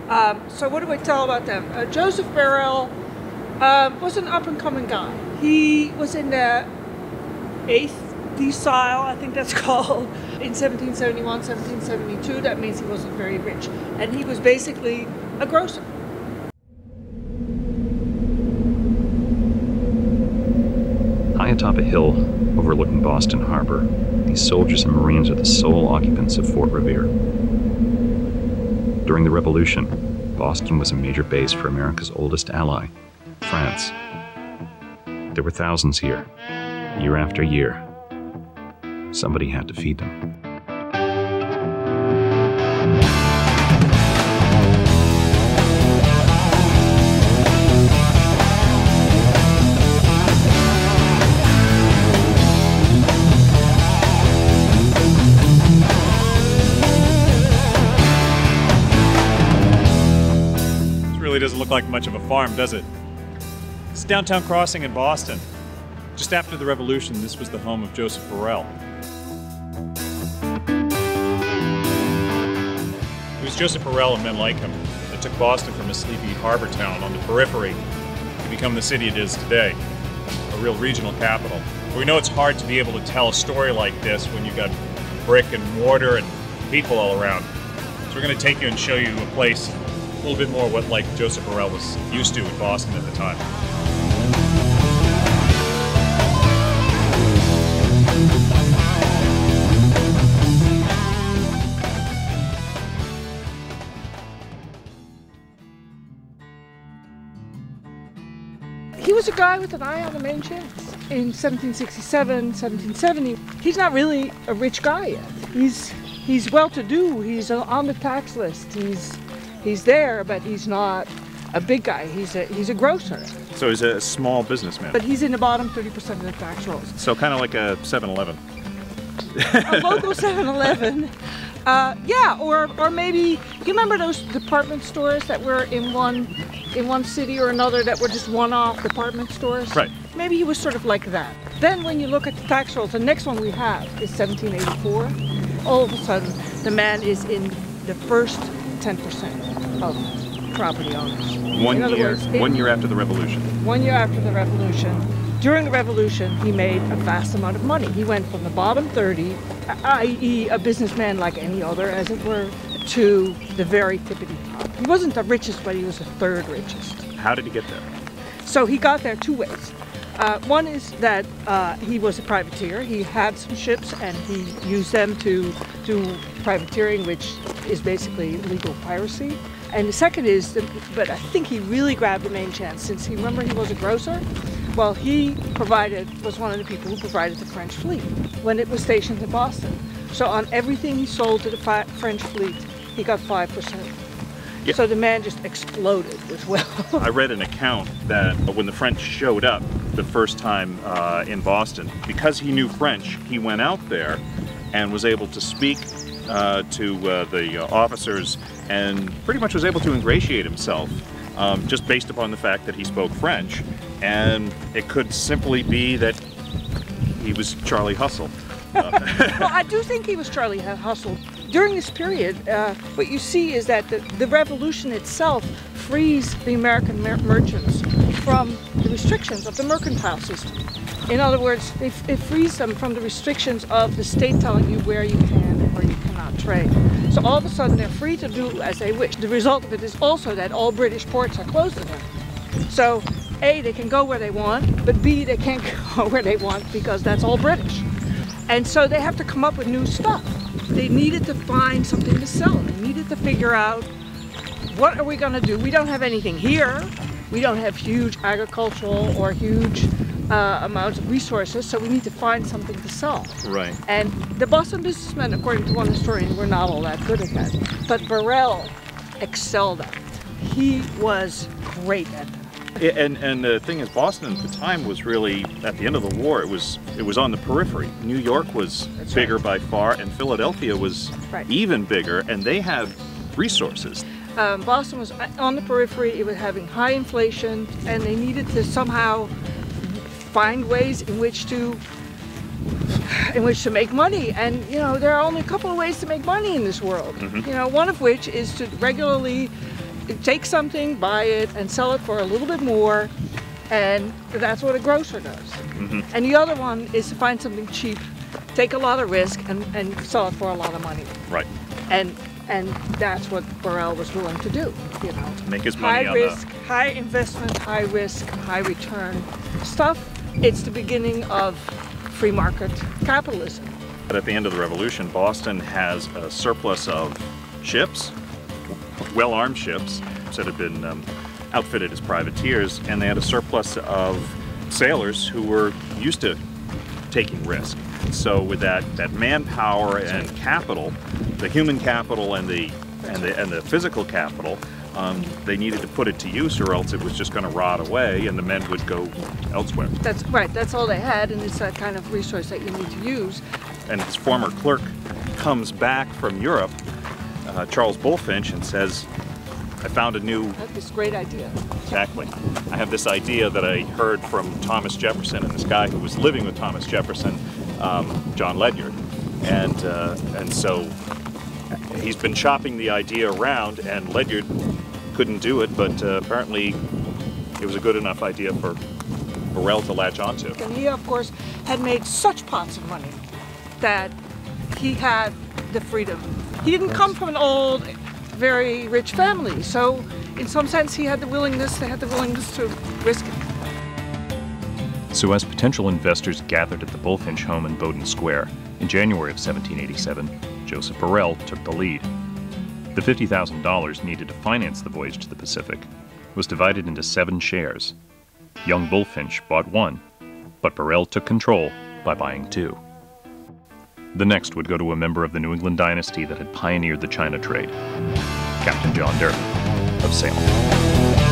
So what do I tell about them? Joseph Barrell was an up-and-coming guy. He was in the 8th decile, I think that's called, in 1771, 1772. That means he wasn't very rich. And he was basically a grocer. High atop a hill overlooking Boston Harbor, these soldiers and Marines are the sole occupants of Fort Revere. During the Revolution, Boston was a major base for America's oldest ally, France. There were thousands here, year after year. Somebody had to feed them. Doesn't look like much of a farm, does it? It's downtown crossing in Boston. Just after the Revolution, this was the home of Joseph Barrell. It was Joseph Barrell and men like him that took Boston from a sleepy harbor town on the periphery to become the city it is today, a real regional capital. We know it's hard to be able to tell a story like this when you've got brick and mortar and people all around. So we're going to take you and show you a place a little bit more what like Joseph Barrell was used to in Boston at the time. He was a guy with an eye on the main chance. In 1767, 1770, he's not really a rich guy yet. He's well-to-do, he's on the tax list, he's there, but he's not a big guy. He's a grocer. So he's a small businessman. But he's in the bottom 30% of the tax rolls. So kind of like a 7-Eleven. A local 7-Eleven. Yeah, or maybe, you remember those department stores that were in one city or another that were just one-off department stores? Right. Maybe he was sort of like that. Then when you look at the tax rolls, the next one we have is 1784. All of a sudden, the man is in the first 10% of property owners. One year after the Revolution. 1 year after the Revolution. During the Revolution, he made a vast amount of money. He went from the bottom 30, i.e. a businessman like any other, as it were, to the very tippity top. He wasn't the richest, but he was the third richest. How did he get there? So he got there two ways. One is that he was a privateer. He had some ships and he used them to do privateering, which is basically legal piracy. And the second is, but I think he really grabbed the main chance since he was a grocer. Well, he was one of the people who provided the French fleet when it was stationed in Boston. So on everything he sold to the French fleet, he got 5%. Yeah. So the man just exploded as well. I read an account that when the French showed up the first time in Boston, because he knew French, he went out there and was able to speak to the officers and pretty much was able to ingratiate himself just based upon the fact that he spoke French. And it could simply be that he was Charlie Hustle. Well, I do think he was Charlie Hustle. During this period, what you see is that the revolution itself frees the American merchants from the restrictions of the mercantile system. In other words, it frees them from the restrictions of the state telling you where you can and where you cannot trade. So all of a sudden they're free to do as they wish. The result of it is also that all British ports are closed to them. So A, they can go where they want, but B, they can't go where they want because that's all British. And so they have to come up with new stuff. They needed to find something to sell. They needed to figure out, what are we going to do? We don't have anything here. We don't have huge agricultural or huge amounts of resources, so we need to find something to sell. Right. And the Boston businessmen, according to one historian, were not all that good at that. But Barrell excelled at it. He was great at that. And the thing is, Boston at the time was really, at the end of the war, it was on the periphery. New York was bigger by far, and Philadelphia was even bigger, and they had resources. Boston was on the periphery. It was having high inflation, and they needed to somehow find ways in which to make money. And you know, there are only a couple of ways to make money in this world. Mm-hmm. You know, one of which is to regularly take something, buy it, and sell it for a little bit more, and that's what a grocer does. Mm-hmm. And the other one is to find something cheap, take a lot of risk, and sell it for a lot of money. Right. And that's what Barrell was willing to do, you know. Make his money high on risk, high investment, high risk, high return stuff. It's the beginning of free market capitalism. But at the end of the Revolution, Boston has a surplus of ships, well-armed ships that had been outfitted as privateers, and they had a surplus of sailors who were used to taking risk. So with that manpower and capital, the human capital and the physical capital, they needed to put it to use, or else it was just going to rot away and the men would go elsewhere. That's right, that's all they had, and it's that kind of resource that you need to use. And his former clerk comes back from Europe, Charles Bulfinch, and says, I found a new... I had this great idea. Exactly. I have this idea that I heard from Thomas Jefferson and this guy who was living with Thomas Jefferson, John Ledyard. And so he's been chopping the idea around, and Ledyard couldn't do it, but apparently it was a good enough idea for Barrell to latch onto. And he, of course, had made such pots of money that he had the freedom. He didn't come from an old, very rich family, so in some sense he had the willingness, they had the willingness to risk it. So as potential investors gathered at the Bulfinch home in Bowdoin Square in January of 1787, Joseph Barrell took the lead. The $50,000 needed to finance the voyage to the Pacific was divided into 7 shares. Young Bulfinch bought 1, but Barrell took control by buying 2. The next would go to a member of the New England dynasty that had pioneered the China trade, Captain John Durham of Salem.